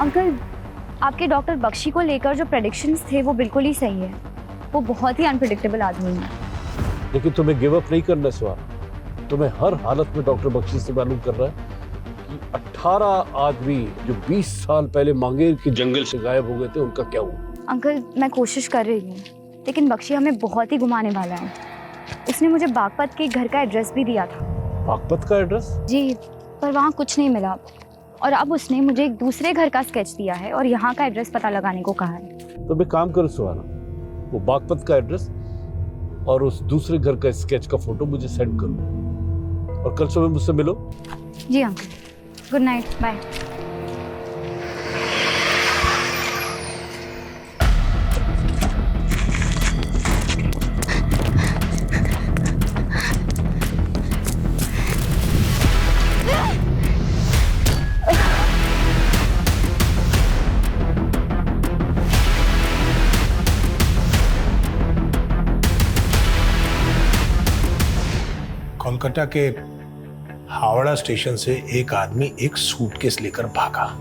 Uncle, आपके doctor Bakshi को लेकर जो प्रेडिक्शंस थे वो बिल्कुल ही सही है। वो बहुत ही अनप्रेडिक्टेबल आदमी है। लेकिन तुम्हें गिव अप नहीं करना सुहाना। तुम्हें हर हालत में डॉक्टर बख्शी से मालूम कर रहा है कि 18 आदमी जो 20 साल पहले मांगेर के जंगल से गायब हो गए थे, उनका क्या हुआ? अंकल, मैं कोशिश कर रही हूँ, लेकिन बख्शी हमें बहुत ही घुमाने वाला है। उसने मुझे बागपत के घर का एड्रेस भी दिया था। बागपत का एड्रेस? जी, पर वहाँ कुछ नहीं मिला। और अब उसने मुझे एक दूसरे घर का स्केच दिया है और यहाँ का एड्रेस पता लगाने को कहा है। तो मैं काम करूँ सुहाना, वो बागपत का एड्रेस और उस दूसरे घर का स्केच का फोटो मुझे सेंड करो और कल सुबह मुझसे मिलो। जी uncle, good night, bye. Kolkata के हावड़ा स्टेशन से एक आदमी एक सूटकेस लेकर भागा।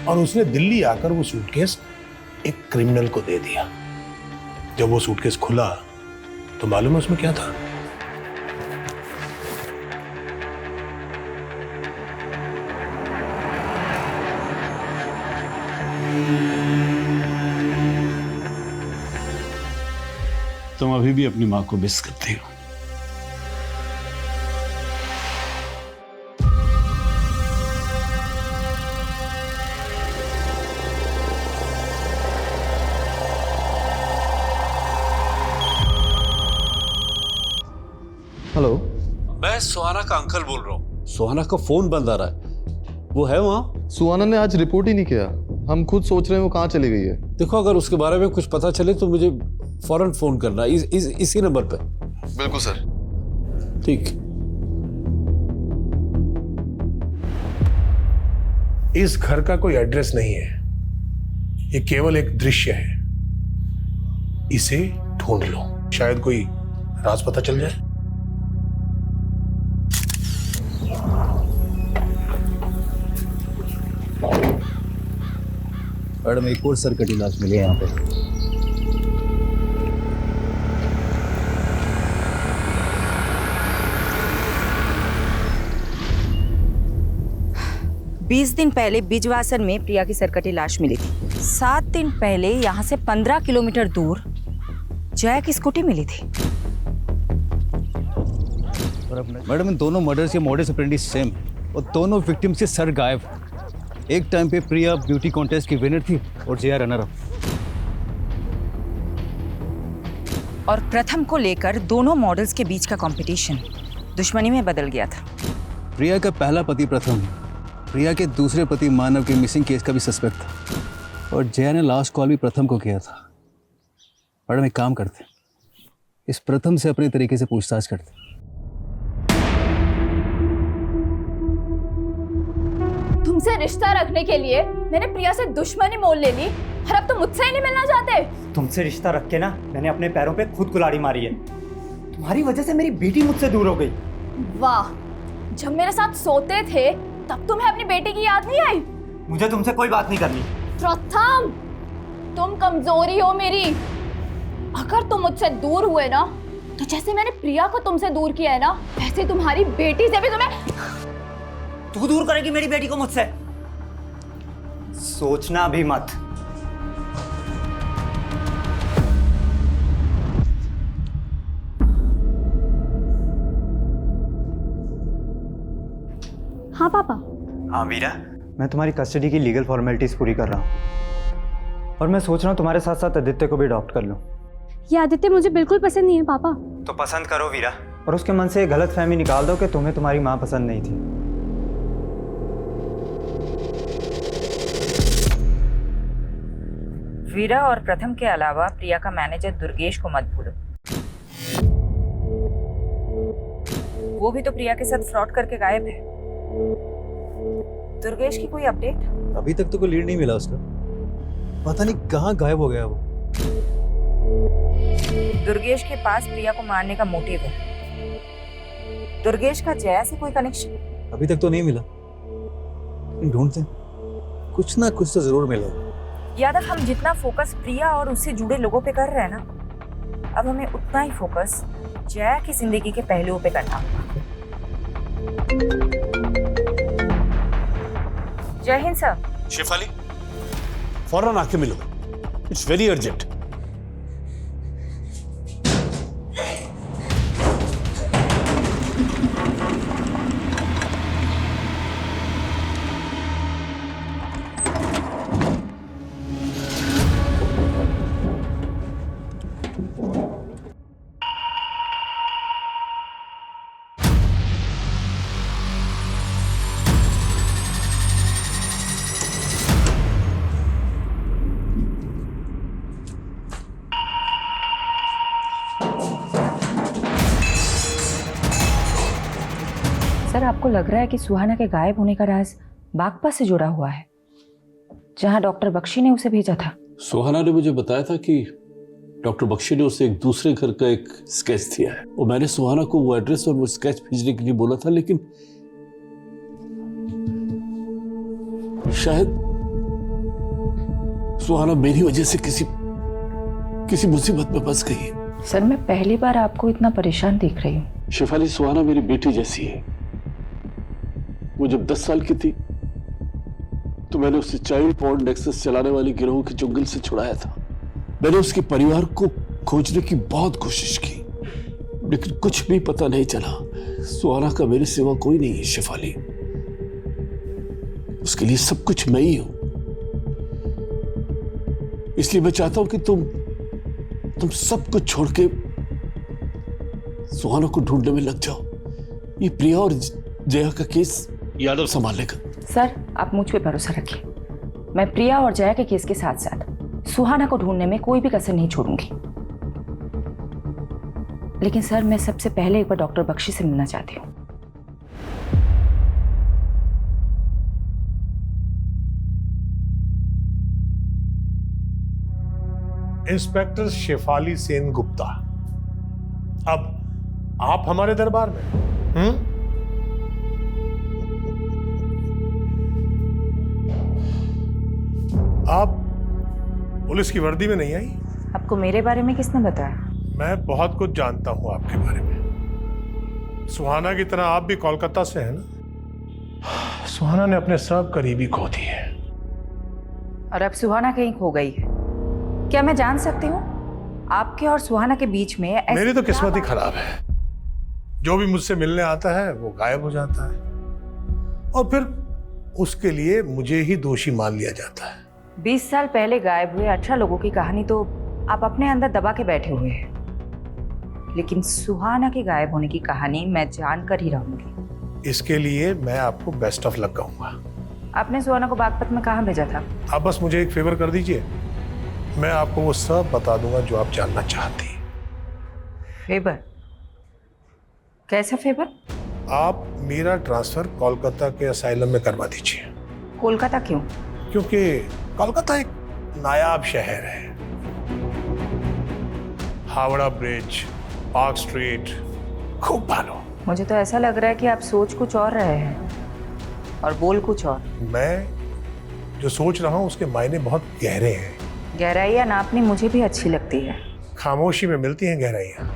और उसने दिल्ली आकर वो सूटकेस एक क्रिमिनल को दे दिया। जब वो सूटकेस खुला तो मालूम है उसमें क्या था? तुम अभी भी अपनी माँ को मिस करती हो। हेलो, मैं सुहाना का अंकल बोल रहा हूँ। सुहाना का फोन बंद आ रहा है। वो है वहाँ? सुहाना ने आज रिपोर्ट ही नहीं किया। हम खुद सोच रहे हैं वो कहाँ चली गई है। देखो, अगर उसके बारे में कुछ पता चले तो मुझे फौरन फोन करना, इसी नंबर पे। बिल्कुल सर। ठीक। इस घर का कोई एड्रेस नहीं है, ये केवल एक दृश्य है। इसे ढूंढ लो, शायद कोई राज पता चल जाए। मैडम, एक और सर कटी लाश मिली है यहाँ पे। बीस दिन पहले बिजवासन में प्रिया की सरकटी लाश मिली थी। 7 दिन पहले यहाँ से 15 किलोमीटर दूर जया की स्कूटी मिली थी। मैडम, इन दोनों मर्डर्स के मोडस ऑपरेंडी सेम और दोनों विक्टिम से सर गायब। एक टाइम पे प्रिया ब्यूटी कॉन्टेस्ट की विनर थी और जया रनर अप। और प्रथम को लेकर दोनों मॉडल्स के बीच का कंपटीशन दुश्मनी में बदल गया था। प्रिया का पहला पति प्रथम प्रिया के दूसरे पति मानव के मिसिंग केस का भी सस्पेक्ट था और जया ने लास्ट कॉल भी प्रथम को किया था। मैडम, एक काम करते, इस प्रथम से अपने तरीके से पूछताछ करते। तुमसे रिश्ता रखने के लिए मैंने प्रिया से दुश्मनी मोल ले ली और अब तुम मुझसे ही नहीं मिलना चाहते। तुमसे रिश्ता रख के ना मैंने अपने पैरों पे खुद कुल्हाड़ी मारी है। तुम्हारी वजह से मेरी बेटी मुझसे दूर हो गई। वाह, जब मेरे साथ सोते थे तब तुम्हें अपनी बेटी की याद नहीं आई? मुझे तुमसे कोई बात नहीं करनी। प्रथम, तुम कमजोरी हो मेरी। अगर तुम मुझसे दूर हुए ना तो जैसे मैंने प्रिया को तुमसे दूर किया है ना, वैसे तुम्हारी बेटी से भी तुम्हें। तू दूर करेगी मेरी बेटी को मुझसे? सोचना भी मत। हाँ पापा। हाँ वीरा, मैं तुम्हारी कस्टडी की लीगल फॉर्मेलिटीज पूरी कर रहा हूँ और मैं सोच रहा हूँ तुम्हारे साथ साथ आदित्य को भी अडॉप्ट कर लूँ। ये आदित्य मुझे बिल्कुल पसंद नहीं है पापा। तो पसंद करो वीरा और उसके मन से गलत फहमी निकाल दो कि तुम्हें तुम्हारी माँ पसंद नहीं थी। वीरा और प्रथम के अलावा प्रिया का मैनेजर दुर्गेश को मत भूलो। वो भी तो प्रिया के साथ फ्रॉड करके गायब है। दुर्गेश की कोई अपडेट? अभी तक तो कोई लीड नहीं मिला उसका, पता नहीं कहाँ गायब हो गया वो। दुर्गेश के पास प्रिया को मारने का मोटिव है। दुर्गेश का जया से कोई कनेक्शन? अभी तक तो नहीं मिला, ढूंढते हैं, कुछ ना कुछ तो जरूर मिलेगा। यादव, हम जितना फोकस प्रिया और उससे जुड़े लोगों पे कर रहे हैं ना, अब हमें उतना ही फोकस जया की जिंदगी के पहलुओं पे करना होगा। जय हिंद सर। शेफाली, फौरन आके मिलो, इट्स वेरी अर्जेंट। सर, आपको लग रहा है कि सुहाना के गायब होने का राज बागपत से जुड़ा हुआ है, जहां डॉक्टर बख्शी ने उसे भेजा था? सुहाना ने मुझे बताया था कि डॉक्टर बख्शी ने उसे एक दूसरे घर का एक स्केच दिया है और मैंने सुहाना को वो एड्रेस और वो स्केच भेजने के लिए बोला था, लेकिन शायद सुहाना मेरी वजह से किसी मुसीबत में फंस गई है। सर, मैं पहली बार आपको इतना परेशान देख रही हूँ। शेफाली, सुहाना मेरी बेटी जैसी है। वो जब 10 साल की थी तो मैंने उसे चाइल्ड पॉर्न नेक्सस चलाने वाली गिरोह के चुंगल से छुड़ाया था। मैंने उसके परिवार को खोजने की बहुत कोशिश की, लेकिन कुछ भी पता नहीं चला। सुहाना का मेरे सिवा कोई नहीं है शेफाली, उसके लिए सब कुछ मैं ही हूं। इसलिए मैं चाहता हूं कि तुम सब कुछ छोड़ के सुहाना को ढूंढने में लग जाओ। ये प्रिया और जया का केस यादव संभाल लेगा। सर, आप मुझ पे भरोसा रखिए। मैं प्रिया और जया के केस के साथ साथ सुहाना को ढूंढने में कोई भी कसर नहीं छोड़ूंगी। लेकिन सर, मैं सबसे पहले एक बार डॉक्टर बख्शी से मिलना चाहती हूँ। इंस्पेक्टर शेफाली सेन गुप्ता, अब आप हमारे दरबार में? आप पुलिस की वर्दी में नहीं आई? आपको मेरे बारे में किसने बताया? मैं बहुत कुछ जानता हूं आपके बारे में। सुहाना की तरह आप भी कोलकाता से हैं ना? सुहाना ने अपने सब करीबी खो दिए। और अब सुहाना कहीं खो गई है। क्या मैं जान सकती हूँ आपके और सुहाना के बीच में मेरी तो किस्मत ही खराब है। जो भी मुझसे मिलने आता है वो गायब हो जाता है और फिर उसके लिए मुझे ही दोषी मान लिया जाता है। 20 साल पहले गायब हुए 18 लोगों की कहानी तो आप अपने अंदर दबा के बैठे हुए हैं, लेकिन सुहाना के गायब होने की कहानी मैं जानकर ही रहूंगी। इसके लिए मैं आपको बेस्ट ऑफ लक कहूंगा। आपने सुहाना को बागपत में कहाँ भेजा था? आप बस मुझे एक फेवर कर दीजिए, मैं आपको वो सब बता दूंगा जो आप जानना चाहती हैं। फेवर? कैसा फेवर? आप मेरा ट्रांसफर कोलकाता के असाइलम में करवा दीजिए। कोलकाता क्यों? क्योंकि कोलकाता एक नायाब शहर है। हावड़ा ब्रिज, पार्क स्ट्रीट, खूब भालो। मुझे तो ऐसा लग रहा है कि आप सोच कुछ और रहे हैं और बोल कुछ और। मैं जो सोच रहा हूं उसके मायने बहुत गहरे हैं। गहराइयाँ नापनी मुझे भी अच्छी लगती है। खामोशी में मिलती हैं गहराइयाँ।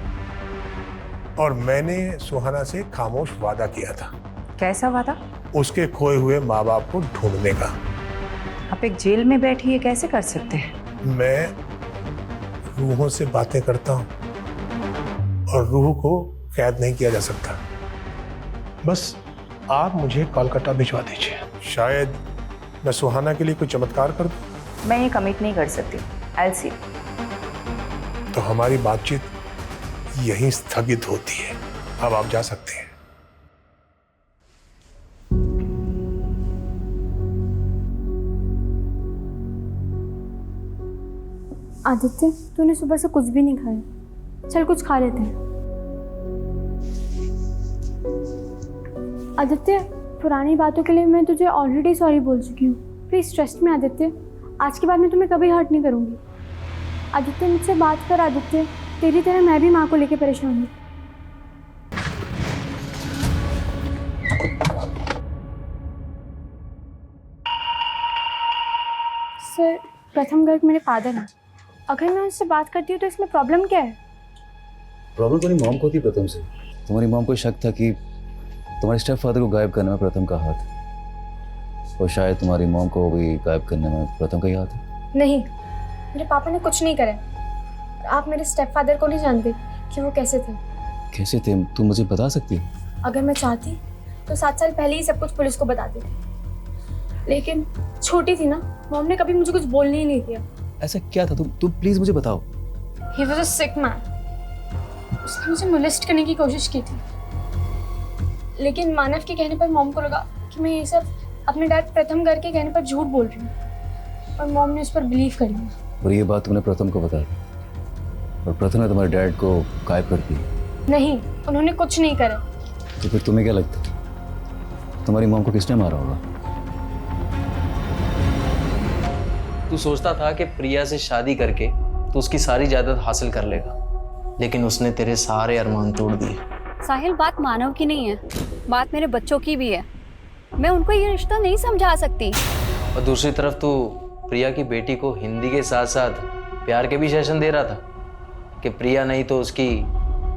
और मैंने सुहाना से खामोश वादा किया था। कैसा वादा? उसके खोए हुए माँ बाप को ढूंढने का। आप एक जेल में बैठी ये कैसे कर सकते हैं? मैं रूहों से बातें करता हूँ और रूह को कैद नहीं किया जा सकता। बस आप मुझे कोलकाता भिजवा दीजिए। शायद मैं सुहाना के लिए कोई चमत्कार कर दूं। मैं ये कमिट नहीं कर सकती। I'll see। तो हमारी बातचीत यहीं स्थगित होती है। अब आप जा सकते हैं। आदित्य, तूने सुबह से कुछ भी नहीं खाया। चल कुछ खा लेते हैं। आदित्य, पुरानी बातों के लिए मैं तुझे ऑलरेडी सॉरी बोल चुकी हूँ। प्लीज़ ट्रस्ट में आदित्य, आज के बाद मैं तुम्हें कभी हर्ट नहीं करूँगी। आदित्य, मुझसे बात कर। आदित्य, तेरी तरह मैं भी माँ को लेके परेशान हूँ। सर, प्रथम गर्ग मेरे फादर हैं। अगर मैं उनसे बात करती हूँ तो इसमें प्रॉब्लम क्या है? प्रॉब्लम तुम्हारी मॉम को थी प्रथम से। तुम्हारी मॉम को शक था कि तुम्हारे स्टेप फादर को गायब करने में प्रथम का हाथ है, और शायद तुम्हारी मॉम को भी गायब करने में प्रथम का ही हाथ है। नहीं, मेरे पापा ने कुछ नहीं करा। आप मेरे स्टेप फादर को नहीं जानते कि वो कैसे थे। कैसे थे तुम मुझे बता सकती हो? अगर मैं चाहती तो 7 साल पहले ही सब कुछ पुलिस को बता देती, लेकिन छोटी थी ना, मॉम ने कभी मुझे कुछ बोलने ही नहीं दिया। ऐसा क्या था? तुम प्लीज मुझे बताओ। He was a sick man. उसने मुझे मोलेस्ट करने की कोशिश की थी, लेकिन मानव के कहने पर मॉम को लगा कि मैं ये सब अपने डैड प्रथम गर्ग के कहने पर झूठ बोल रही हूँ, और मॉम ने उस पर बिलीव कर लिया। और ये बात तुमने प्रथम को बता दी, और प्रथम ने तुम्हारे डैड को गायब कर दिया? नहीं, उन्होंने कुछ नहीं करा। तो फिर तुम्हें क्या लगता है तुम्हारी मॉम को किसने मारा होगा? तू सोचता था कि प्रिया से शादी करके तो उसकी सारी जायदाद हासिल कर लेगा, लेकिन उसने तेरे सारे अरमान तोड़ दिए। साहिल, बात मानव की नहीं है, बात मेरे बच्चों की भी है। मैं उनको ये रिश्ता नहीं समझा सकती। और दूसरी तरफ तू प्रिया की बेटी को हिंदी के साथ साथ प्यार के भी सेशन दे रहा था कि प्रिया नहीं तो उसकी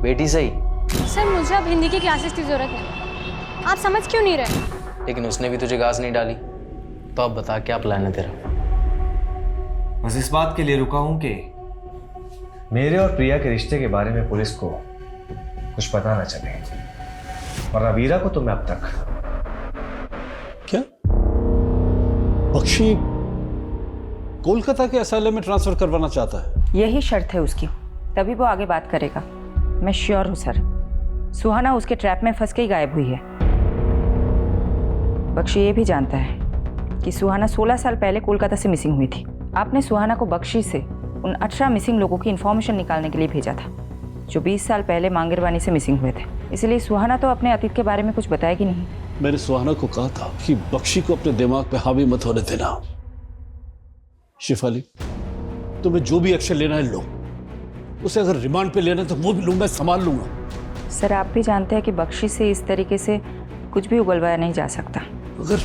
बेटी सही। सर, मुझे अब हिंदी की क्लासेस की जरूरत है। आप समझ क्यों नहीं रहे? लेकिन उसने भी तुझे घास नहीं डाली, तो अब बता क्या प्लान है तेरा? बस इस बात के लिए रुका हूं कि मेरे और प्रिया के रिश्ते के बारे में पुलिस को कुछ पता न चले, और वीरा को तो मैं अब तक। क्या बख्शी कोलकाता के एसाइलम में ट्रांसफर करवाना चाहता है? यही शर्त है उसकी, तभी वो आगे बात करेगा। मैं श्योर हूँ सर, सुहाना उसके ट्रैप में फंस के ही गायब हुई है। बख्शी ये भी जानता है कि सुहाना 16 साल पहले कोलकाता से मिसिंग हुई थी। आपने सुहाना को बख्शी से उन 18 मिसिंग लोगों की इन्फॉर्मेशन निकालने के लिए भेजा था, जो 20 साल पहले मांगेरवानी से मिसिंग हुए थे। इसलिए सुहाना तो अपने अतीत के बारे में कुछ बताएगी नहीं। मैंने सुहाना को कहा था कि बख्शी को अपने दिमाग पे हावी मत होने देना। शिफाली, तुम्हें जो भी एक्शन लेना है लो। उसे अगर रिमांड पे लेना है तो वो भी लूंगा, संभाल लूंगा। सर, आप भी जानते हैं कि बख्शी से इस तरीके से कुछ भी उगलवाया नहीं जा सकता। अगर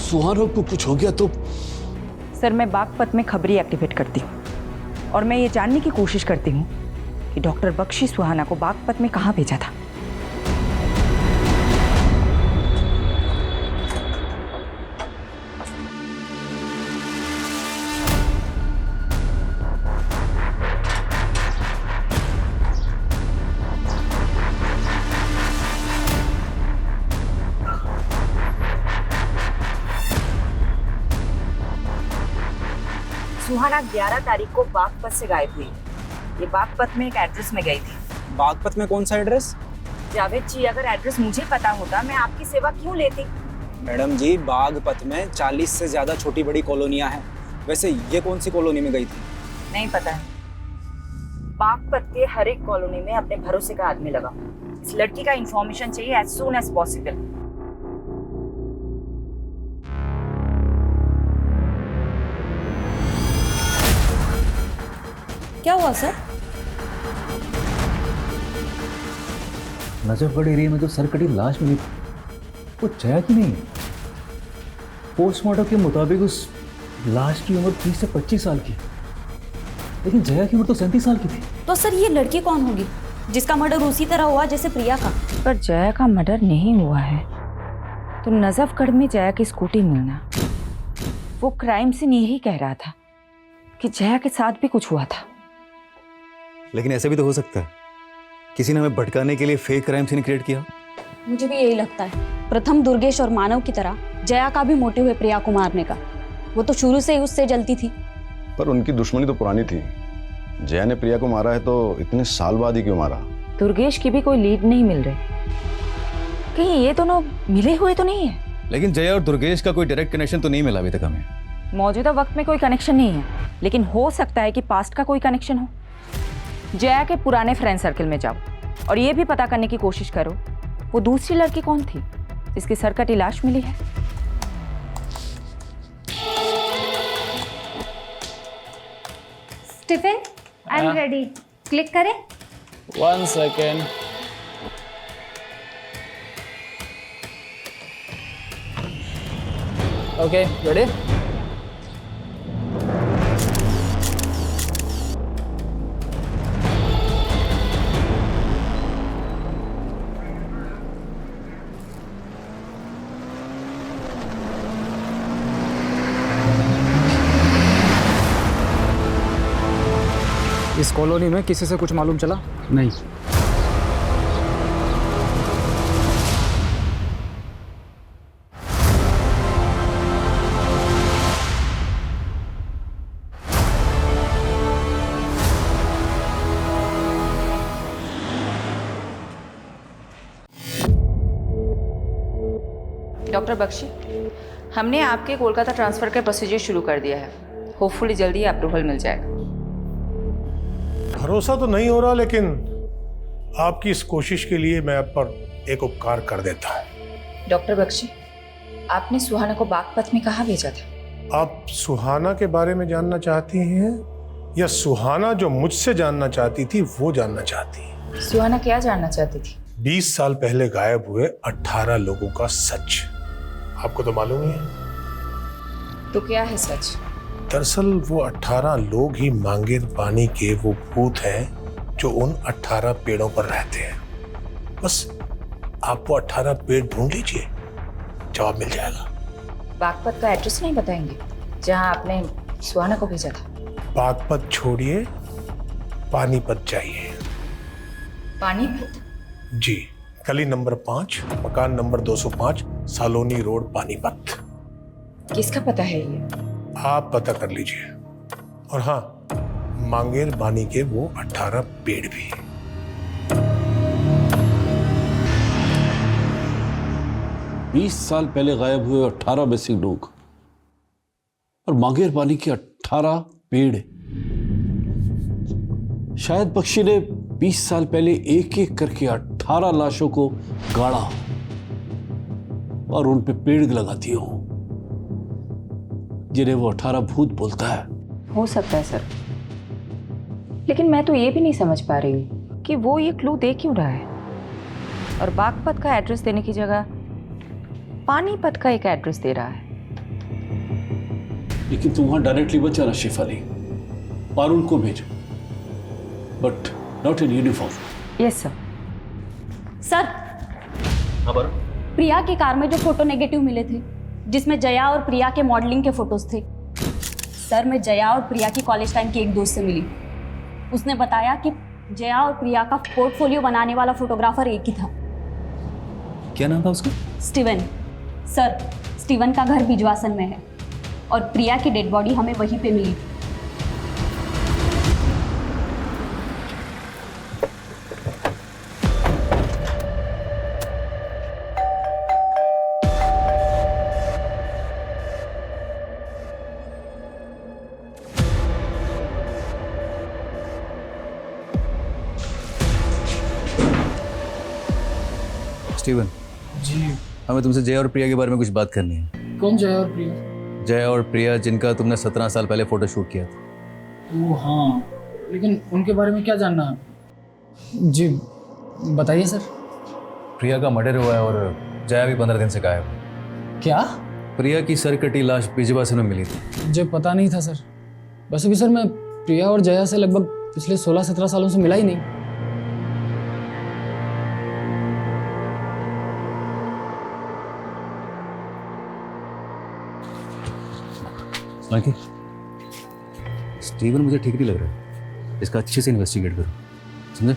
सुहाना को कुछ हो गया तो? सर, मैं बागपत में खबरी एक्टिवेट करती हूँ, और मैं ये जानने की कोशिश करती हूँ कि डॉक्टर बख्शी सुहाना को बागपत में कहाँ भेजा था। सुहाना 11 तारीख को बागपत से गायब हुई। ये बागपत में एक एड्रेस में गई थी। बागपत में कौन सा एड्रेस? जावेद जी, अगर एड्रेस मुझे पता होता मैं आपकी सेवा क्यों लेती? मैडम जी, बागपत में 40 से ज्यादा छोटी बड़ी कॉलोनियां हैं। वैसे ये कौन सी कॉलोनी में गई थी? नहीं पता है। बागपत के हर एक कॉलोनी में अपने भरोसे का आदमी लगा। इस लड़की का इंफॉर्मेशन चाहिए एज सून एज पॉसिबल। क्या हुआ सर? नजफगढ़ एरिया में जो सरकटी लाश मिली वो जया की नहीं है। पोस्टमार्टम के मुताबिक उस लाश की उम्र 30 से 25 साल की, लेकिन जया की उम्र तो 37 साल की थी। तो सर, ये लड़की कौन होगी जिसका मर्डर उसी तरह हुआ जैसे प्रिया का? पर जया का मर्डर नहीं हुआ है तो नजफगढ़ में जया की स्कूटी मिलना, वो क्राइम सीन यही कह रहा था कि जया के साथ भी कुछ हुआ था। लेकिन ऐसा भी तो हो सकता है किसी ने हमें भटकाने के लिए फेक क्राइम सीन क्रिएट किया। मुझे भी यही लगता है। प्रथम दुर्गेश और मानव की तरह जया का भी मोटिव है प्रिया को मारने का। वो तो शुरू से ही उससे जलती थी। पर उनकी दुश्मनी तो पुरानी थी। जया ने प्रिया को मारा है तो इतने साल बाद ही क्यों मारा? दुर्गेश की भी कोई लीड नहीं मिल रही। कहीं ये दोनों मिले हुए तो नहीं है? लेकिन जया और दुर्गेश का कोई डायरेक्ट कनेक्शन तो नहीं मिला अभी तक हमें। मौजूदा वक्त में कोई कनेक्शन नहीं है, लेकिन हो सकता है कि पास्ट का कोई कनेक्शन हो। जया के पुराने फ्रेंड सर्कल में जाओ और ये भी पता करने की कोशिश करो वो दूसरी लड़की कौन थी जिसकी सर कटी लाश मिली है। Stephen, I am ready. Click करें। 1 second. Okay, ready? इस कॉलोनी में किसी से कुछ मालूम चला? नहीं। डॉक्टर बख्शी, हमने आपके कोलकाता ट्रांसफ़र का प्रोसीजर शुरू कर दिया है। होपफुली जल्दी अप्रूवल मिल जाएगा। भरोसा तो नहीं हो रहा, लेकिन आपकी इस कोशिश के लिए मैं आप पर एक उपकार कर देता है। डॉक्टर बख्शी, आपने सुहाना को बागपत में कहाँ भेजा था? आप सुहाना के बारे में जानना चाहती हैं या सुहाना जो मुझसे जानना चाहती थी वो जानना चाहती हैं? सुहाना क्या जानना चाहती थी? 20 साल पहले गायब हुए 18 लोगों का सच। आपको तो मालूम ही है। तो क्या है सच? दरअसल वो 18 लोग ही मांगेर पानी के वो भूत हैं जो उन 18 पेड़ों पर रहते हैं। बस आप वो 18 पेड़ ढूंढ लीजिए, जवाब मिल जाएगा। बागपत का एड्रेस नहीं बताएंगे जहां आपने सुहाना को भेजा था? बागपत छोड़िए, पानीपत जाइए। पानीपत? जी, गली नंबर 5, मकान नंबर 205, सालोनी रोड, पानीपत। किसका पता है ये? आप पता कर लीजिए। और हाँ, मांगेर बानी के वो 18 पेड़ भी। बीस साल पहले गायब हुए 18 मिसिंग लोग और मांगेर बानी के 18 पेड़। शायद बख्शी ने 20 साल पहले एक एक करके 18 लाशों को गाड़ा और उन पे पेड़ लगा दिए हो, जिन्हें वो 18 भूत बोलता है। हो सकता है सर, लेकिन मैं तो ये भी नहीं समझ पा रही हूँ कि वो ये क्लू दे क्यों रहा है और बागपत का एड्रेस देने की जगह पानीपत का एक एड्रेस दे रहा है। लेकिन तुम वहां डायरेक्टली मत जाना शेफाली, पारुल को भेजो, but not in uniform. Yes sir. Sir, Priya की कार में जो फोटो नेगेटिव मिले थे जिसमें जया और प्रिया के मॉडलिंग के फोटोज थे, सर मैं जया और प्रिया की कॉलेज टाइम की एक दोस्त से मिली। उसने बताया कि जया और प्रिया का पोर्टफोलियो बनाने वाला फोटोग्राफर एक ही था। क्या नाम था उसका? स्टीवन। सर, स्टीवन का घर बिजवासन में है और प्रिया की डेड बॉडी हमें वहीं पे मिली थी। स्टीवन जी। हमें तुमसे जया और प्रिया के बारे में कुछ बात करनी है। कौन जया और प्रिया? जया और प्रिया जिनका तुमने 17 साल पहले फोटो शूट किया था। ओह हाँ, लेकिन उनके बारे में क्या जानना है? जी बताइए सर। प्रिया का मर्डर हुआ है और जया भी 15 दिन से गायब है। क्या? प्रिया की सर कटी लाश बिजवासन में मिली थी। मुझे पता नहीं था सर। वैसे भी सर मैं प्रिया और जया से लगभग पिछले 16-17 सालों से मिला ही नहीं। माइकी, स्टीवन मुझे ठीक नहीं लग रहा है। इसका अच्छे से इन्वेस्टिगेट करो, समझे?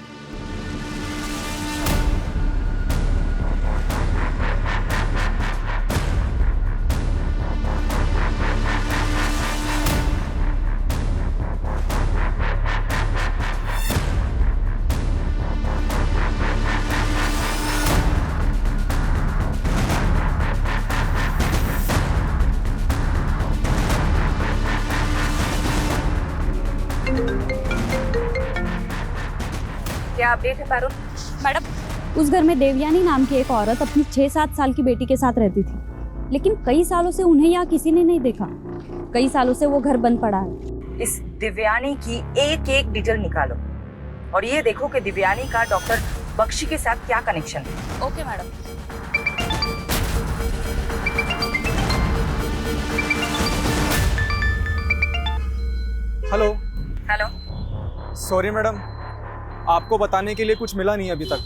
अपडेट है पारुल? मैडम, उस घर में देवयानी नाम की एक औरत अपनी 6-7 साल की बेटी के साथ रहती थी, लेकिन कई सालों से उन्हें यहाँ किसी ने नहीं देखा। कई सालों से वो घर बंद पड़ा है। इस दिव्यानी की एक एक डिटेल निकालो और ये देखो कि दिव्यानी का डॉक्टर बख्शी के साथ क्या कनेक्शन है। Okay madam. Hello. Hello sorry madam, आपको बताने के लिए कुछ मिला नहीं अभी तक।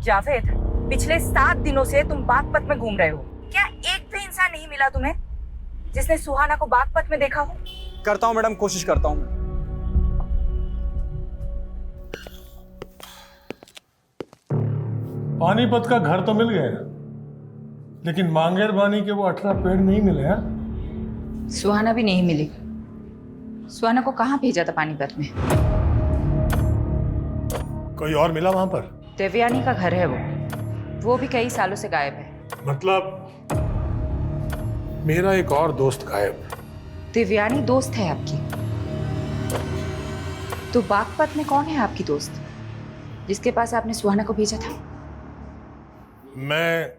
जावेद, पिछले 7 दिनों से तुम बागपत में घूम रहे हो, क्या एक भी इंसान नहीं मिला तुम्हें जिसने सुहाना को बागपत में देखा हो? करता हूँ मैडम, कोशिश करता हूँ। पानीपत का घर तो मिल गया, लेकिन मांगेर बानी के वो 18 पेड़ नहीं मिले हैं। सुहाना भी नहीं मिली। सुहाना को कहाँ भेजा था पानीपत में? कोई और मिला वहां पर? देवयानी का घर है वो भी कई सालों से गायब है। मतलब मेरा एक और दोस्त गायब। देवयानी दोस्त है आपकी? तो बागपत में कौन है आपकी दोस्त जिसके पास आपने सुहाना को भेजा था? मैं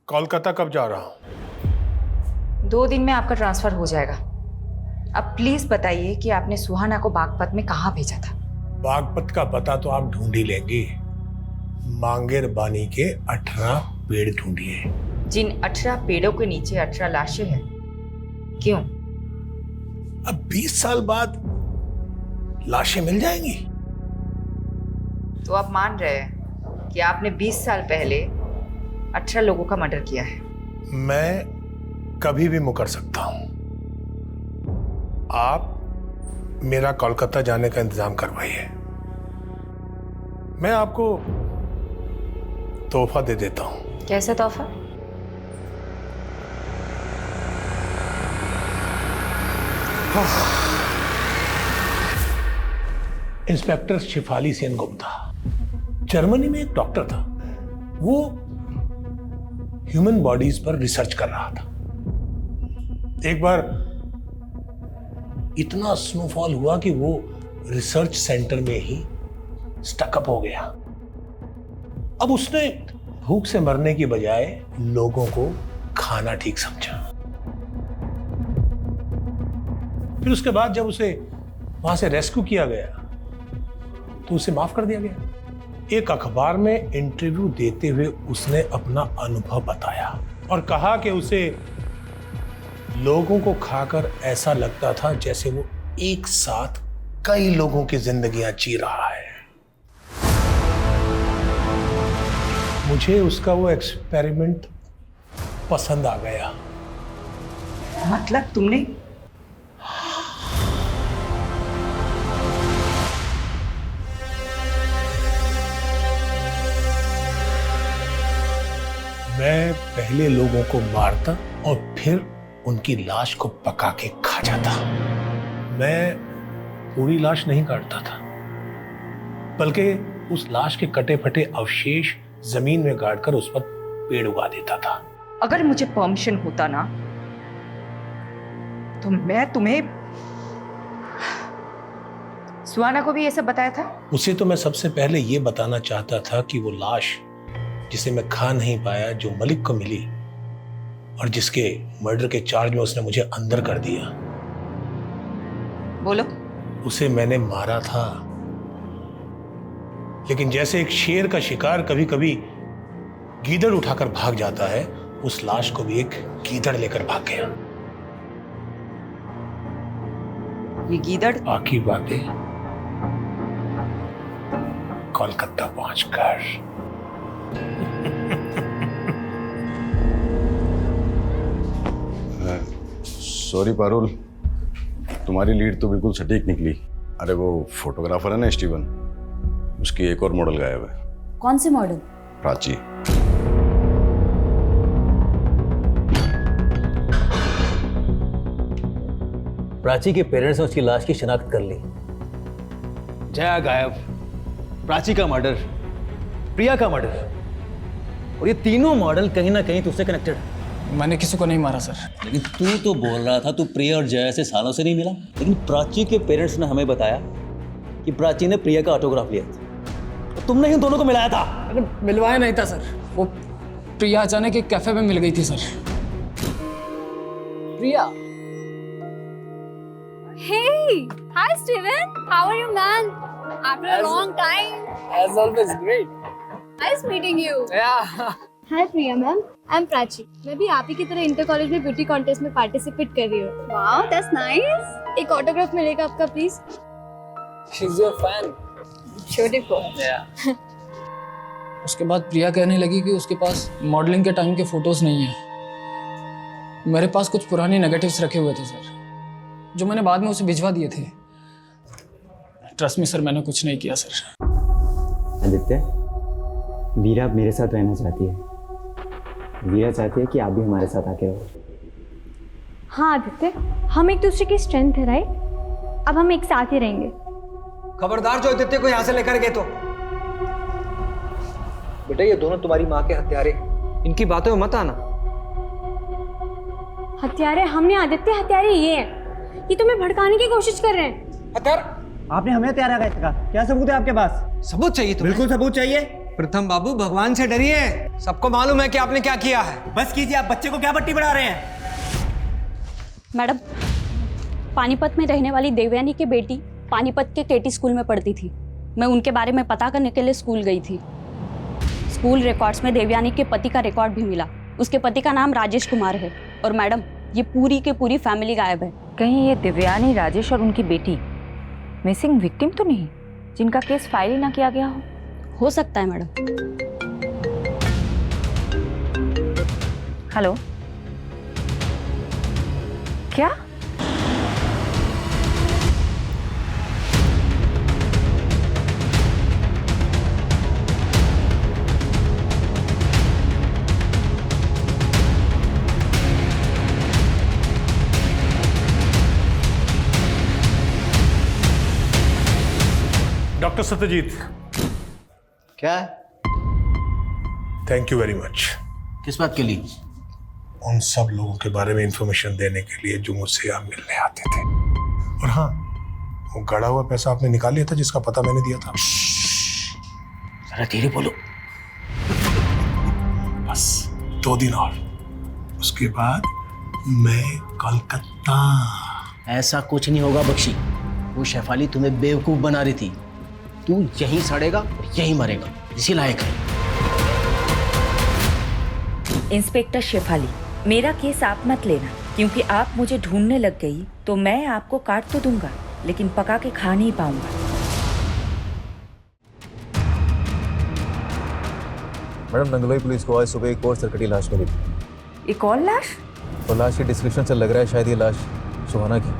कोलकाता कब जा रहा हूँ? 2 दिन में आपका ट्रांसफर हो जाएगा। अब प्लीज बताइए कि आपने सुहाना को बागपत में कहाँ भेजा था? बागपत का पता तो आप ढूंढ ही लेंगे। मांगेर बानी के 18 पेड़ ढूंढिए। जिन 18 पेड़ों के नीचे 18 लाशें हैं, क्यों? अब 20 साल बाद लाशें मिल जाएंगी। तो आप मान रहे हैं कि आपने 20 साल पहले 18 लोगों का मर्डर किया है? मैं कभी भी मुकर सकता हूं। आप मेरा कोलकाता जाने का इंतजाम करवाइए, मैं आपको तोहफा दे देता हूं। कैसा तोहफा? इंस्पेक्टर शिफाली सेन गुप्ता, जर्मनी में एक डॉक्टर था। वो ह्यूमन बॉडीज पर रिसर्च कर रहा था। एक बार इतना स्नोफॉल हुआ कि वो रिसर्च सेंटर में ही स्टकअप हो गया। अब उसने भूख से मरने की बजाय लोगों को खाना ठीक समझा। फिर उसके बाद जब उसे वहां से रेस्क्यू किया गया तो उसे माफ कर दिया गया। एक अखबार में इंटरव्यू देते हुए उसने अपना अनुभव बताया और कहा कि उसे लोगों को खाकर ऐसा लगता था जैसे वो एक साथ कई लोगों की जिंदगियां जी रहा है। मुझे उसका वो एक्सपेरिमेंट पसंद आ गया। मतलब तुमने? मैं पहले लोगों को मारता और फिर उनकी लाश को पका के खा जाता। मैं पूरी लाश नहीं काटता था, बल्कि उस लाश के कटे फटे अवशेष जमीन में गाड़कर उस पर पेड़ उगा देता था। अगर मुझे परमिशन होता ना तो मैं तुम्हें सुहाना को भी ये सब बताया था। उसे तो मैं सबसे पहले ये बताना चाहता था कि वो लाश जिसे मैं खा नहीं पाया, जो मलिक को मिली और जिसके मर्डर के चार्ज में उसने मुझे अंदर कर दिया, बोलो। उसे मैंने मारा था, लेकिन जैसे एक शेर का शिकार कभी कभी गीदड़ उठाकर भाग जाता है, उस लाश को भी एक गीदड़ लेकर भाग गया। ये गीदड़? बाकी बातें कोलकाता पहुंचकर। सॉरी पारुल, तुम्हारी लीड तो बिल्कुल सटीक निकली। अरे वो फोटोग्राफर है ना स्टीवन, उसकी एक और मॉडल गायब है। कौन से मॉडल? प्राची। प्राची के पेरेंट्स ने उसकी लाश की शिनाख्त कर ली। जया गायब, प्राची का मर्डर, प्रिया का मर्डर, और ये तीनों मॉडल कहीं ना कहीं तुझसे कनेक्टेड है। मैंने किसी को नहीं मारा सर। लेकिन तू तो बोल रहा था तू प्रिया और जया से सालों से नहीं मिला, लेकिन प्राची के पेरेंट्स ने हमें बताया कि प्राची ने प्रिया का ऑटोग्राफ लिया था। तुमने ही दोनों को मिलाया था। अरे मिलवाया नहीं था सर, वो प्रिया अचानक एक कैफे में मिल गई थी sir. Priya. Hey, hi Steven. How are you, man? After a long time. As always, great. Nice meeting you. Yeah. Hi Priya ma'am, I am Prachi. मैं भी आप ही की तरह इंटर कॉलेज में ब्यूटी कॉन्टेस्ट में पार्टिसिपेट कर रही हूँ। Wow, that's nice. एक ऑटोग्राफ मिलेगा आपका please? She's your fan. Beautiful. Yeah. उसके बाद प्रिया कहने लगी कि उसके पास मॉडलिंग के टाइम के फोटोज नहीं है। मेरे पास कुछ पुराने नेगेटिव्स रखे हुए थे सर, जो मैंने बाद में उसे भिजवा दिए थे। ट्रस्ट मी सर, मैंने कुछ नहीं किया सर। आदित्य, वीरा अब मेरे साथ रहना चाहती है। वीरा चाहती है कि आप भी हमारे साथ आके रहो। हाँ आदित्य, हम एक दूसरे की स्ट्रेंथ है राइट? अब हम एक साथ ही रहेंगे। खबरदार जो आदित्य को यहाँ से लेकर गए तो। बेटा ये दोनों तुम्हारी माँ के हत्यारे, इनकी बातों में मत आना। हत्यारे हमने आदित्य, हत्यारे ये हैं। ये तुम्हें भड़काने की कोशिश कर रहे हैं। हत्यार? आपने हमें हत्यारा कहा, क्या सबूत है आपके पास? सबूत चाहिए तुम्हें? बिल्कुल सबूत चाहिए। प्रथम बाबू, भगवान से डरिए। सबको मालूम है कि आपने क्या किया है। बस कीजिए, आप बच्चे को क्या पट्टी बढ़ा रहे हैं? मैडम, पानीपत में रहने वाली देवयानी की बेटी पानीपत के केटी स्कूल में पढ़ती थी। मैं उनके बारे में पता करने के लिए स्कूल गई थी। स्कूल रिकॉर्ड्स में देवयानी के पति का रिकॉर्ड भी मिला। उसके पति का नाम राजेश कुमार है। और मैडम, ये पूरी की पूरी फैमिली गायब है। कहीं ये देवयानी, राजेश और उनकी बेटी मिसिंग विक्टिम तो नहीं, जिनका केस फाइल ही ना किया गया हो सकता है मैडम। हेलो, क्या? डॉक्टर सत्यजीत। क्या? Thank you very much. किस बात के लिए? उन सब लोगों के बारे में इंफॉर्मेशन देने के लिए जो मुझसे यहाँ मिलने आते थे। और हाँ, वो गड़ा हुआ पैसा आपने निकाल लिया था जिसका पता मैंने दिया था। जरा धीरे बोलो। बस 2 दिन और, उसके बाद मैं कोलकाता। ऐसा कुछ नहीं होगा बख्शी। वो शेफाली तुम्हें बेवकूफ बना रही थी। तू यहीं सड़ेगा और यहीं मरेगा, इसी लायक है। इंस्पेक्टर शेफाली, मेरा केस आप मत लेना, क्योंकि आप मुझे ढूंढने लग गई तो मैं आपको काट तो दूंगा, लेकिन पका के खा नहीं पाऊंगा। मैडम, नंगलोई पुलिस को आज सुबह एक और सरकटी लाश मिली थी। एक और लाश? और लाश के डिस्क्रिप्शन से लग रहा है शायद ये लाश सुहाना की।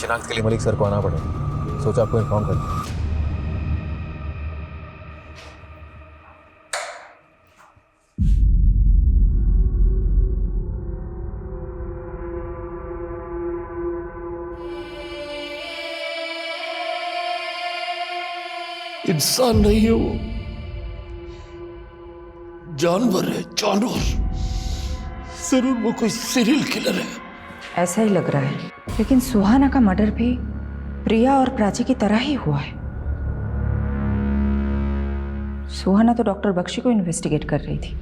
शिनाख्त के लिए मलिक सर को आना पड़ेगा। सोचा आपको इन्फॉर्म कर दूं। इंसान नहीं है वो, जानवर है, जानवर। जरूर वो कोई सीरियल किलर है। ऐसा ही लग रहा है, लेकिन सुहाना का मर्डर भी प्रिया और प्राची की तरह ही हुआ है। सुहाना तो डॉक्टर बख्शी को इन्वेस्टिगेट कर रही थी,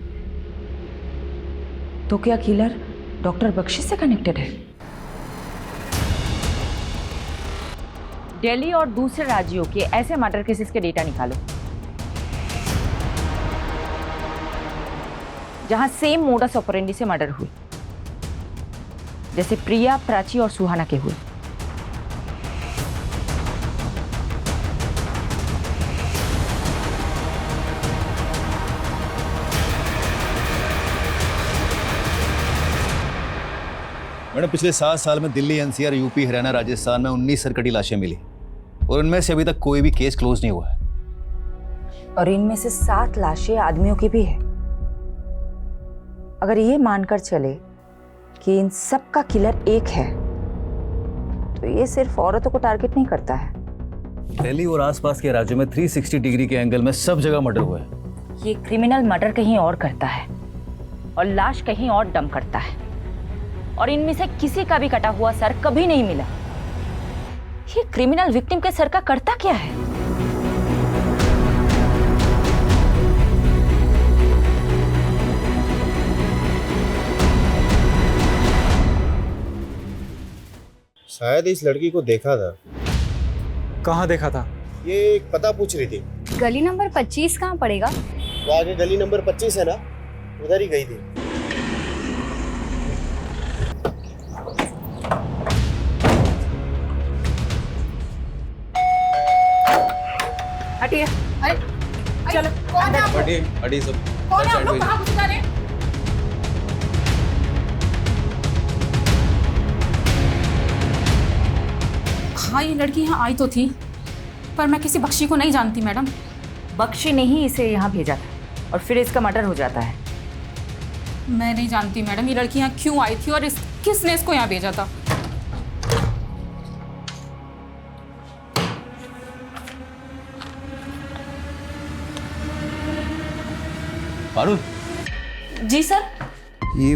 तो क्या किलर डॉक्टर बख्शी से कनेक्टेड है? दिल्ली और दूसरे राज्यों के ऐसे मर्डर केसेस के डेटा निकालो जहां सेम मोडस ऑपरेंडी से मर्डर हुए, जैसे प्रिया, प्राची और सुहाना के हुए। मैडम, पिछले 7 साल में दिल्ली, एनसीआर, यूपी, हरियाणा, राजस्थान में 19 सरकटी लाशें मिली और उनमें से अभी तक कोई भी केस क्लोज नहीं हुआ है। और इनमें से 7 लाशें आदमियों की भी है। अगर ये मानकर चले कि इन सब का किलर एक है, तो ये सिर्फ औरतों को टारगेट नहीं करता है। दिल्ली और आसपास के राज्यों में 360 डिग्री के एंगल में सब जगह मर्डर हुआ है। ये क्रिमिनल मर्डर कहीं और करता है और लाश कहीं और डंप करता है, और इनमें से किसी का भी कटा हुआ सर कभी नहीं मिला। ये क्रिमिनल विक्टिम के सर का करता क्या है? शायद इस लड़की को देखा था। कहाँ देखा था? ये एक पता पूछ रही थी। गली नंबर 25 कहाँ पड़ेगा? वो आगे गली नंबर 25 है ना, उधर ही गई थी। हटिए। अरे चलो कौन है आप? हटिए सब। कौन है आप लोग? कहाँ घुस जा रहे हैं? हाँ, ये लड़की यहाँ आई तो थी, पर मैं किसी बख्शी को नहीं जानती मैडम। बख्शी ने ही इसे यहाँ भेजा था और फिर इसका मर्डर हो जाता है। मैं नहीं जानती मैडम ये लड़की यहाँ क्यों आई थी और किसने इसको यहाँ भेजा था। पारुल, जी सर। ये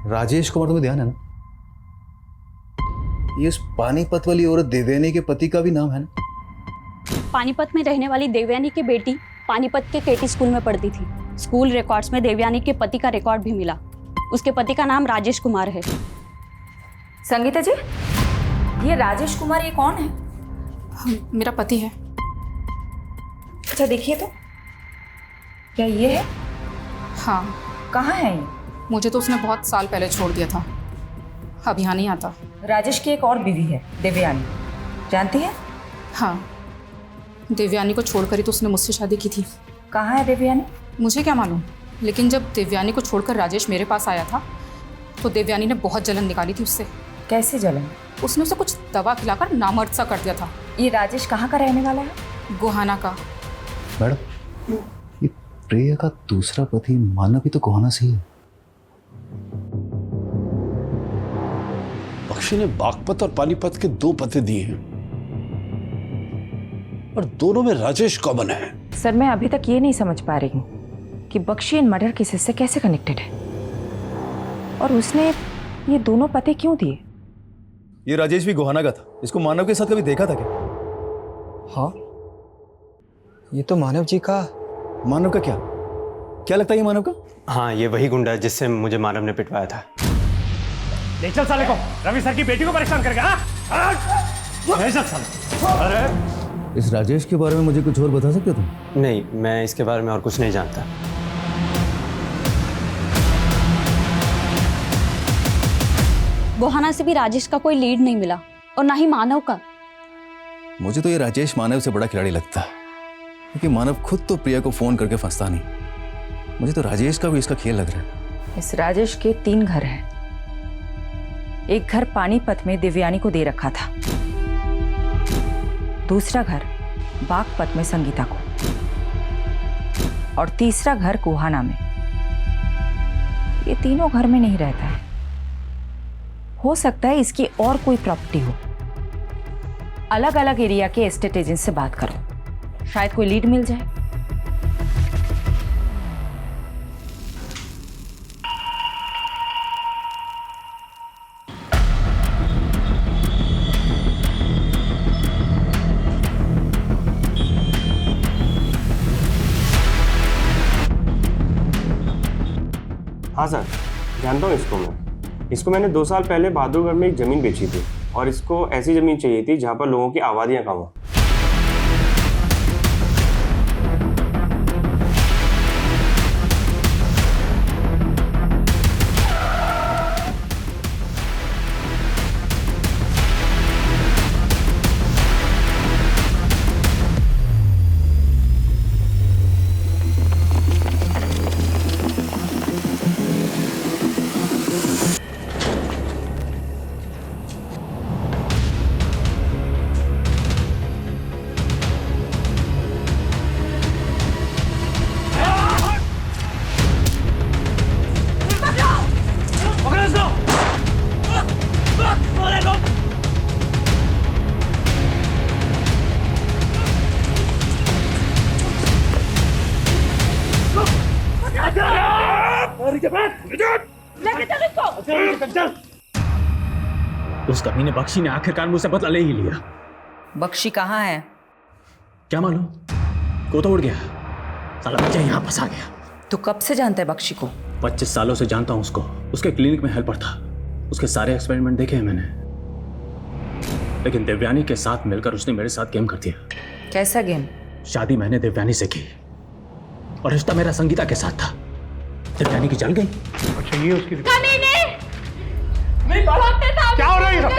राजेश कुमार, तुम्हें ध्यान है ना? ये उस पानीपत वाली औरत देवयानी के पति का भी नाम है ना? पानीपत में रहने वाली देवयानी की बेटी पानीपत के केटी स्कूल में पढ़ती थी। स्कूल रिकॉर्ड्स में देवयानी के पति का रिकॉर्ड भी मिला। उसके पति का नाम राजेश कुमार है। संगीता जी, ये राजेश कुमार ये कौन है? मेरा पति है। अच्छा देखिए तो, क्या ये है? हाँ। कहाँ है ये? मुझे तो उसने बहुत साल पहले छोड़ दिया था, अब यहाँ नहीं आता। राजेश की एक और बीवी है देवयानी, जानती है? हाँ, देवयानी को छोड़कर ही तो उसने मुझसे शादी की थी। कहाँ है देवयानी? मुझे क्या मालूम, लेकिन जब देवयानी को छोड़कर राजेश मेरे पास आया था तो देवयानी ने बहुत जलन निकाली थी उससे। कैसे जलन? उसने उसे कुछ दवा खिलाकर नामर्द सा कर दिया था। ये राजेश कहाँ का रहने वाला है? गोहाना का। मैडम, ये प्रिया का दूसरा पति मानव भी तो गोहाना से ही है। बख्शी ने बागपत और पानीपत के 2 पते दिए हैं और दोनों में राजेश कॉमन है। सर, मैं अभी तक ये नहीं समझ पा रही हूँ कि बख्शी इन मर्डर केसेस से कैसे कनेक्टेड है और उसने ये दोनों पते क्यों दिए? ये राजेश भी गोहाना का था। इसको मानव के साथ कभी देखा था क्या? हाँ, ये तो मानव जी का। मानव का क्या लगता है ये मानव का? हाँ, ये वही गुंडा है जिससे मुझे मानव ने पिटवाया था। ले चल साले को, रवि सर की बेटी को परेशान कर गया। ले चल साले। अरे इस राजेश के बारे में मुझे कुछ और बता सकते तुम? नहीं, मैं इसके बारे में और कुछ नहीं जानता। गोहाना से भी राजेश का कोई लीड नहीं मिला और ना ही मानव का। मुझे तो ये राजेश मानव से बड़ा खिलाड़ी लगता है, क्योंकि मानव खुद तो प्रिया को फोन करके फंसता नहीं। मुझे तो राजेश का भी इसका खेल लग रहा है। इस राजेश के 3 घर हैं। एक घर पानीपत में देवयानी को दे रखा था, दूसरा घर बागपत में संगीता को, और तीसरा घर गोहाना में। ये तीनों घर में नहीं रहता है। हो सकता है इसकी और कोई प्रॉपर्टी हो। अलग अलग एरिया के एस्टेट एजेंट से बात करो, शायद कोई लीड मिल जाए। हाँ सर, जानता हूँ इसको मैंने 2 साल पहले बहादुरगढ़ में एक ज़मीन बेची थी और इसको ऐसी ज़मीन चाहिए थी जहाँ पर लोगों की आबादियाँ कम हो। उस कमीने बख्शी ने आखिरकार मुझसे बदला ले ही लिया। बख्शी कहाँ है? क्या मालूम, को तो उड़ गया। साला बच्चा यहाँ फंसा गया। तू कब से जानता है बख्शी को? 25 सालों से जानता हूँ उसको। उसके क्लिनिक में हेल्पर था। उसके सारे एक्सपेरिमेंट देखे हैं मैंने। लेकिन देवयानी के साथ मिलकर उसने मेरे साथ गेम कर दिया। कैसा गेम? शादी मैंने देवयानी से की और रिश्ता मेरा संगीता के साथ था। देवयानी की जल गई। अच्छा ये उसकी क्या हो रहा है ये सब?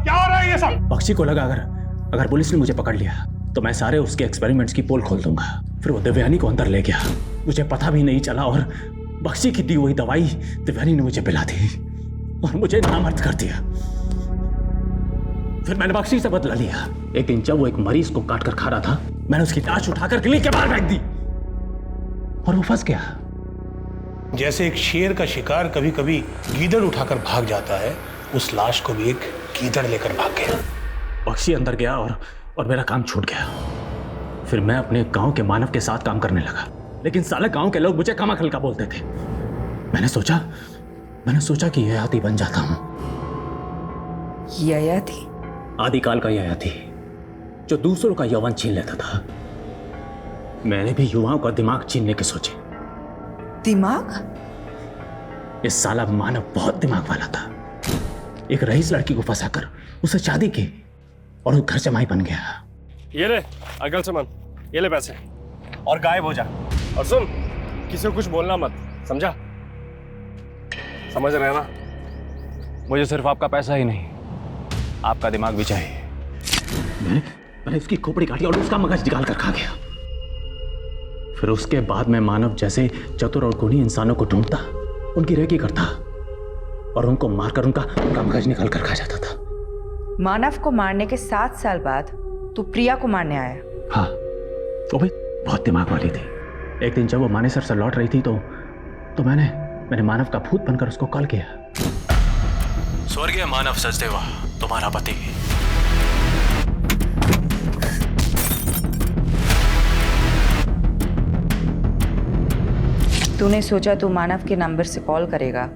क्या हो रहा है ये सब? बख्शी को लगा अगर पुलिस ने मुझे पकड़ लिया तो मैं सारे उसके एक्सपेरिमेंट्स की पोल खोल दूंगा। फिर वो देवयानी को अंदर ले गया, मुझे पता भी नहीं चला और बख्शी की दी हुई दवाई देवयानी ने मुझे पिला दी और मुझे नामर्द कर दिया। फिर मैंने बख्शी से बदला लिया। एक दिन जब वो एक मरीज को काट कर खा रहा था, मैंने उसकी लाश उठाकर गली के बाहर फेंक दी और वो फंस गया। जैसे एक शेर का शिकार कभी कभी गीदड़ उठाकर भाग जाता है, उस लाश को भी एक गीदड़ लेकर भाग गया। बख्शी अंदर गया और मेरा काम छूट गया। फिर मैं अपने गांव के मानव के साथ काम करने लगा, लेकिन साले गांव के लोग मुझे कमाखल का बोलते थे। मैंने सोचा कि ययाति बन जाता हूं। ययाति? आदिकाल का ययाति जो दूसरों का यौवन छीन लेता था। मैंने भी युवाओं का दिमाग छीनने की सोची। दिमाग? इस साला मानव बहुत दिमाग वाला था। एक रईस लड़की को फंसाकर उससे शादी की और वो घर जमाई बन गया। ये ले अगल सामान, ये ले पैसे और गायब हो जा। और सुन, किसी को कुछ बोलना मत, समझा? समझ रहे ना? मुझे सिर्फ आपका पैसा ही नहीं, आपका दिमाग भी चाहिए। मैंने उसकी खोपड़ी काटी और उसका मगज निकाल कर खा गया। फिर उसके बाद मैं मानव जैसे चतुर और गुणी इंसानों को ढूंढता, उनकी रेकी करता और उनको मारकर उनका मगज निकाल कर खा जाता था। मानव को मारने के 7 साल बाद तू प्रिया को मारने आया? हाँ, वो भी बहुत दिमाग वाली थी। एक दिन जब वो मानेसर से लौट रही थी तो मैंने मानव का भूत बनकर उसको कॉल किया। स्वर्गीय मानव सचदेवा, तुम्हारा पति। तूने सोचा तू मानव के नंबर से कॉल करेगा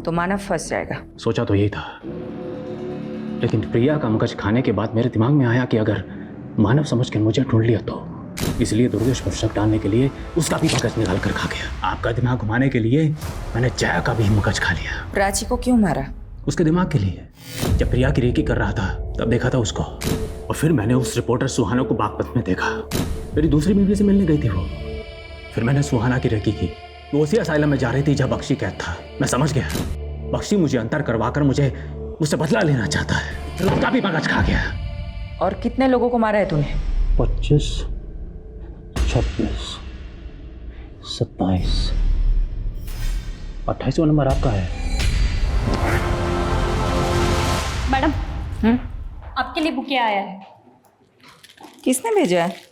तो मानव फंस जाएगा। सोचा तो यही था, लेकिन प्रिया का मगज खाने के बाद मेरे दिमाग में आया कि अगर मानव समझ के मुझे ढूंढ लिया तो, इसलिए दुर्गेश पर शक डालने के लिए उसका भी मगज निकाल कर खा गया। आपका दिमाग घुमाने के लिए मैंने जया का भी मगज खा लिया। प्राची को क्यों मारा? उसके दिमाग के लिए। जब प्रिया की रेकी कर रहा था तब देखा था उसको, और फिर मैंने उस रिपोर्टर सुहाना को बागपत में देखा। मेरी दूसरी बीवी से मिलने गई थी वो। फिर मैंने सुहाना की रेकी की। वो उसी असाइलम में जा रही थी जब बख्शी कैद था। मैं समझ गया, बख्शी मुझे अंतर करवाकर मुझसे बदला लेना चाहता है। फिर उसका भी मगज खा गया। और कितने लोगों को मारा है तूने? 25, 26, 27, 28वां नंबर आपका है। मैडम, आपके लिए बुके आया है। किसने भेजा है?